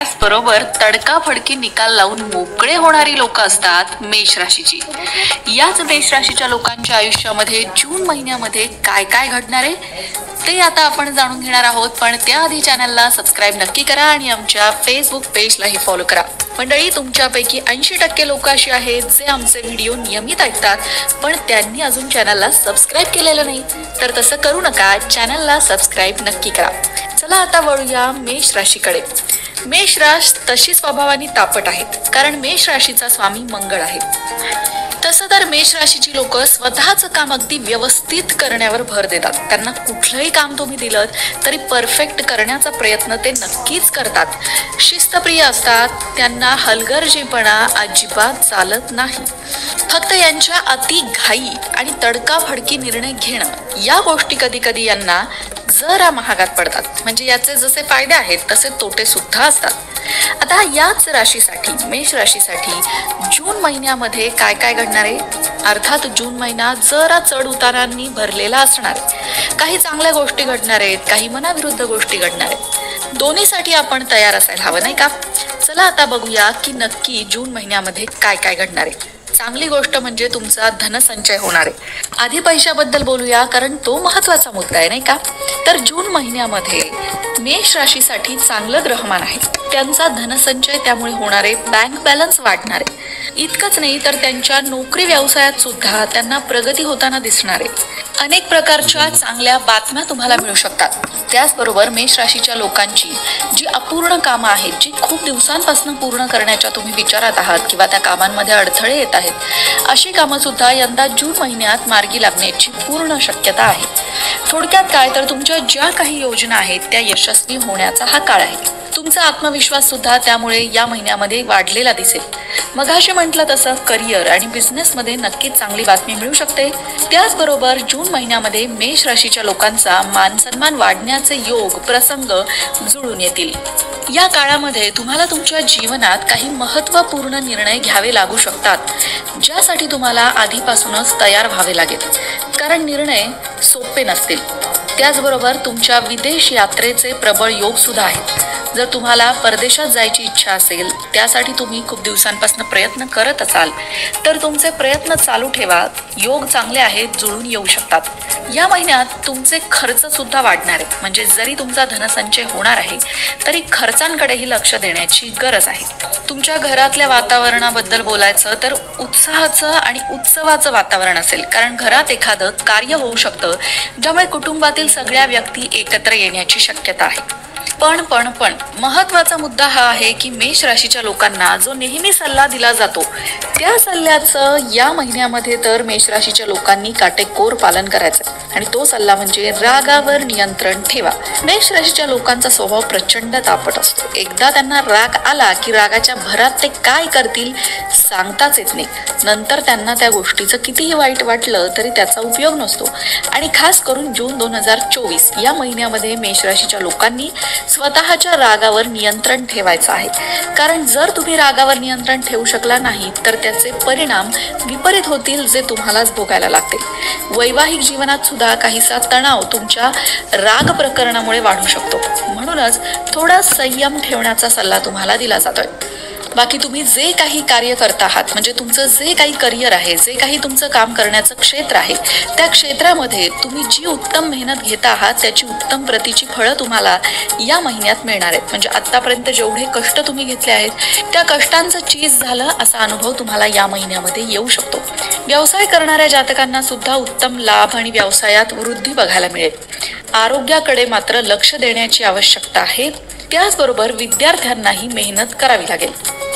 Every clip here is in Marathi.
बरोबर तडकाफडकी निकाल लावून मोकळे होणारी लोक असतात मेष राशीची. याच मेष राशीच्या लोकांच्या आयुष्यामध्ये जून महिन्यामध्ये काय काय घडणार आहे ते आता आपण जाणून घेणार आहोत. पण त्याआधी चॅनलला सबस्क्राईब नक्की करा आणि आमच्या फेसबुक पेजलाही फॉलो करा. मंडळी, तुमच्यापैकी 80% लोक अशी आहेत जे आमचे व्हिडिओ नियमित ऐकतात, पण त्यांनी अजून चॅनलला सबस्क्राईब केलेलं नाही. तर तसं करू नका, चॅनलला सबस्क्राईब नक्की करा. चला आता वळूया मेष राशीकडे. मेष राश तशी स्वभावाने तापट आहेत, कारण मेष राशीचा स्वामी मंगळ आहे. तसं तर मेष राशीची लोक स्वतःचं काम अगदी व्यवस्थित करण्यावर भर देतात. त्यांना कुठलंही काम तुम्ही दिलं तरी परफेक्ट करण्याचा प्रयत्न ते नक्कीच करतात. शिस्तप्रिय असतात. त्यांना हलगर्जीपणा अजिबात चालत नाही. फक्त यांच्या अति घाई आणि तडकाफडकी निर्णय घेणं या गोष्टी कधी कधी यांना जरा महागात पडतात. म्हणजे याचे जसे फायदे आहेत तसे तोटे सुद्धा असतात. आता याच राशीसाठी, मेष राशीसाठी जून महिन्यामध्ये काय काय घडणार आहे? अर्थात जून महिना जरा चढ उतारांनी भरलेला असणार आहे. काही चांगल्या गोष्टी घडणार आहेत, काही मनाविरुद्ध गोष्टी घडणार आहेत. दोन्हीसाठी आपण तयार असायला हवं, नाही का? चला आता बघूया की नक्की जून महिन्यामध्ये काय काय घडणार आहे. चांगली गोष्ट म्हणजे तुमचा धनसंचय होणार आहे. आधी पैशाबद्दल बोलूया, कारण तो महत्वाचा मुद्दा आहे, नाही का? तर जून महिन्यामध्ये मेष राशीसाठी चांगलं ग्रहमान आहे. त्यांचा धनसंचय त्यामुळे होणारे बँक बॅलन्स वाढणार आहे. इतकंच नाही तर त्यांच्या नोकरी व्यवसायात सुद्धा त्यांना प्रगती होताना दिसणार आहे. अनेक प्रकारच्या चांगल्या बातम्या तुम्हाला मिळू शकतात. त्याचबरोबर मेष राशीच्या लोकांची जी अपूर्ण कामं आहेत, जी खूप दिवसांपासून पूर्ण करण्याच्या तुम्ही विचारात आहात किंवा त्या कामांमध्ये अडथळे येत आहेत, अशी कामं सुद्धा यंदा जून महिन्यात मार्गी लागण्याची पूर्ण शक्यता आहे. थोडक्यात काय, तर तुमच्या ज्या काही योजना आहेत त्या यशस्वी होण्याचा हा काळ आहे. तुमचा आत्मविश्वास सुद्धा त्यामुळे या महिन्यामध्ये वाढलेला दिसेल. मगाशी म्हटलं तसं करिअर आणि बिझनेसमध्ये नक्कीच चांगली बातमी मिळू शकते. त्याचबरोबर जून महिन्यामध्ये मेष राशीच्या लोकांचा मान सन्मान वाढण्याचे योग प्रसंग जुळून येतील. या काळामध्ये तुम्हाला तुमच्या जीवनात काही महत्त्वपूर्ण निर्णय घ्यावे लागू शकतात, ज्यासाठी तुम्हाला आधीपासूनच तयार व्हावे लागेल, कारण निर्णय सोपे नसतील. त्याचबरोबर तुमच्या विदेश यात्रेचे प्रबळ योग सुद्धा आहेत. जर तुम्हाला परदेशात जायची इच्छा असेल, त्यासाठी तुम्ही खूप दिवसांपासून प्रयत्न करत असाल, तर तुमचे प्रयत्न चालू ठेवा. योग चांगले आहेत, जुळून येऊ शकतात. या महिन्यात तुमचे खर्च सुद्धा वाढणार आहेत. म्हणजे जरी तुमचा धनसंचय होणार आहे तरी खर्चांकडेही लक्ष देण्याची गरज आहे. तुमच्या घरातल्या वातावरणाबद्दल बोलायचं तर उत्साहाचं आणि उत्सवाचं वातावरण असेल, कारण घरात एखादं कार्य होऊ शकतं ज्यामुळे कुटुंबातील सगळ्या व्यक्ती एकत्र येण्याची शक्यता आहे. पण महत्वाचा मुद्दा हा आहे की मेष राशीच्या लोकांना जो नेहमी सल्ला दिला जातो, त्या सल्ल्याचं या महिन्यामध्ये तर मेष राशीच्या लोकांनी काटेकोर पालन करायचं. आणि तो सल्ला म्हणजे रागावर नियंत्रण ठेवा. मेष राशीच्या लोकांचा स्वभाव प्रचंड तापट असतो. एकदा त्यांना राग आला की रागाच्या भरात ते काय करतील सांगताच येत नाही. नंतर त्यांना त्या गोष्टीचं कितीही वाईट वाटलं तरी त्याचा उपयोग नसतो. आणि खास करून जून 2024 या महिन्यामध्ये मेष राशीच्या लोकांनी स्वतःच्या रागावर नियंत्रण ठेवायचं आहे. कारण जर तुम्ही रागावर नियंत्रण ठेवू शकला नाही तर त्याचे परिणाम विपरीत होतील, जे तुम्हालाच भोगायला लागतील. वैवाहिक जीवनात सुद्धा काहीसा तणाव तुमच्या राग प्रकरणामुळे वाढू शकतो. म्हणूनच थोडा संयम ठेवण्याचा सल्ला तुम्हाला दिला जातोय. बाकी तुम्ही जे काही कार्य करता आहात, म्हणजे तुमचं जे काही करिअर आहे, जे काही तुमचं काम करण्याचं क्षेत्र आहे, त्या क्षेत्रामध्ये तुम्ही जी उत्तम मेहनत घेता आहात त्याची उत्तम प्रतीची फळं तुम्हाला या महिन्यात मिळणार आहेत. म्हणजे आतापर्यंत जेवढे कष्ट तुम्ही घेतले आहेत त्या कष्टांचं चीज झालं असा अनुभव तुम्हाला या महिन्यामध्ये येऊ शकतो. व्यवसाय करणाऱ्या जातकांना सुद्धा उत्तम लाभ आणि व्यवसायात वृद्धी बघायला मिळेल. आरोग्याकडे मात्र लक्ष देण्याची आवश्यकता आहे. त्याचबरोबर विद्यार्थ्यांनाही मेहनत करावी लागेल.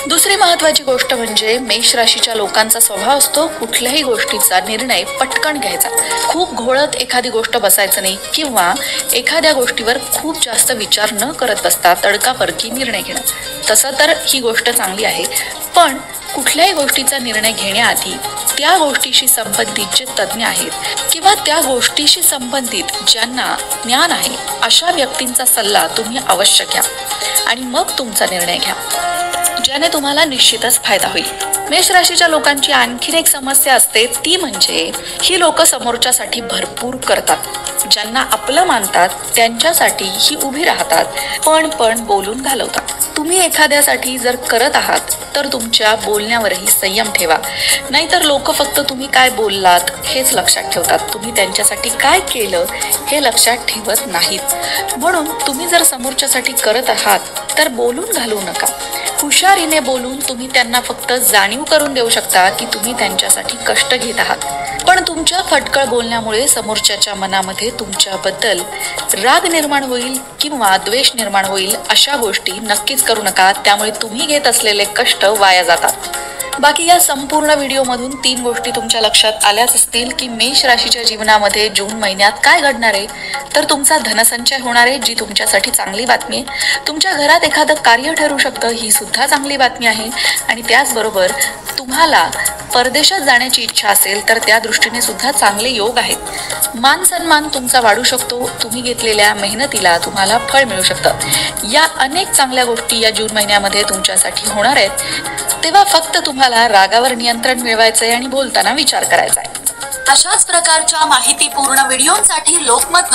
दुसरी महत्वाची गोष्ट म्हणजे मेष राशीच्या लोकांचा स्वभाव असतो कुठल्याही गोष्टीचा निर्णय पटकन घ्यायचा. खूप घोळत एखादी गोष्ट बसायचं नाही किंवा एखाद्या गोष्टीवर खूप जास्त विचार न करत बसता तडकाफडकी निर्णय घेणं. तसं तर ही गोष्ट चांगली आहे, पण कुठल्याही गोष्टीचा निर्णय घेण्याआधी त्या गोष्टीशी संबंधित जे तज्ज्ञ आहेत किंवा त्या गोष्टीशी संबंधित ज्यांना ज्ञान आहे अशा व्यक्तींचा सल्ला तुम्ही अवश्य घ्या आणि मग तुमचा निर्णय घ्या. ज्याने तुम्हाला निश्चितच फायदा होईल. मेष राशीच्या लोकांची आणखीन एक समस्या असते, ती म्हणजे ही लोक समोरच्यासाठी भरपूर करतात. ज्यांना आपलं मानतात त्यांच्यासाठी ही उभी राहतात, पण बोलून घालवतात. तुम्ही एखाद्यासाठी जर करत आहात तर तुमच्या बोलण्यावरही संयम ठेवा, नाहीतर लोक फक्त तुम्ही काय बोललात हेच लक्षात ठेवतात. तुम्ही त्यांच्यासाठी काय केलं हे लक्षात ठेवत नाहीत. म्हणून तुम्ही जर समोरच्यासाठी करत आहात तर बोलून घालवू नका. हुशारीने बोलून तुम्ही त्यांना फक्त जाणीव करून देऊ शकता की तुम्ही त्यांच्यासाठी कष्ट घेत आहात. पण तुमच्या फटकळ बोलण्यामुळे समोरच्याच्या मनामध्ये तुमच्याबद्दल राग निर्माण होईल किंवा द्वेष निर्माण होईल. अशा गोष्टी नक्कीच करू नका, त्यामुळे तुम्ही घेत असलेले कष्ट वाया जातात. बाकी या संपूर्ण व्हिडिओमधून 3 गोष्टी तुमच्या लक्षात आल्याच असतील की मेष राशीच्या जीवनामध्ये जून महिन्यात काय घडणार आहे. तर तुमचा धनसंचय होणार आहे, जी तुमच्यासाठी चांगली बातमी आहे. तुमच्या घरात एखादं कार्य ठरू शकतं, ही सुद्धा चांगली बातमी आहे. आणि त्याचबरोबर तुम्हाला परदेशात जाण्याची इच्छा असेल तर त्या दृष्टीने सुद्धा चांगले योग आहेत. मान सन्मान तुमचा वाढू शकतो. तुम्ही घेतलेल्या मेहनतीला तुम्हाला फळ मिळू शकतं. या अनेक चांगल्या गोष्टी या जून महिन्यामध्ये तुमच्यासाठी होणार आहेत. तेव्हा फक्त तुम्हाला रागावर नियंत्रण मिळवायचंय आणि बोलताना विचार करायचा आहे. अशाच प्रकारच्या माहितीपूर्ण व्हिडिओंसाठी लोकमत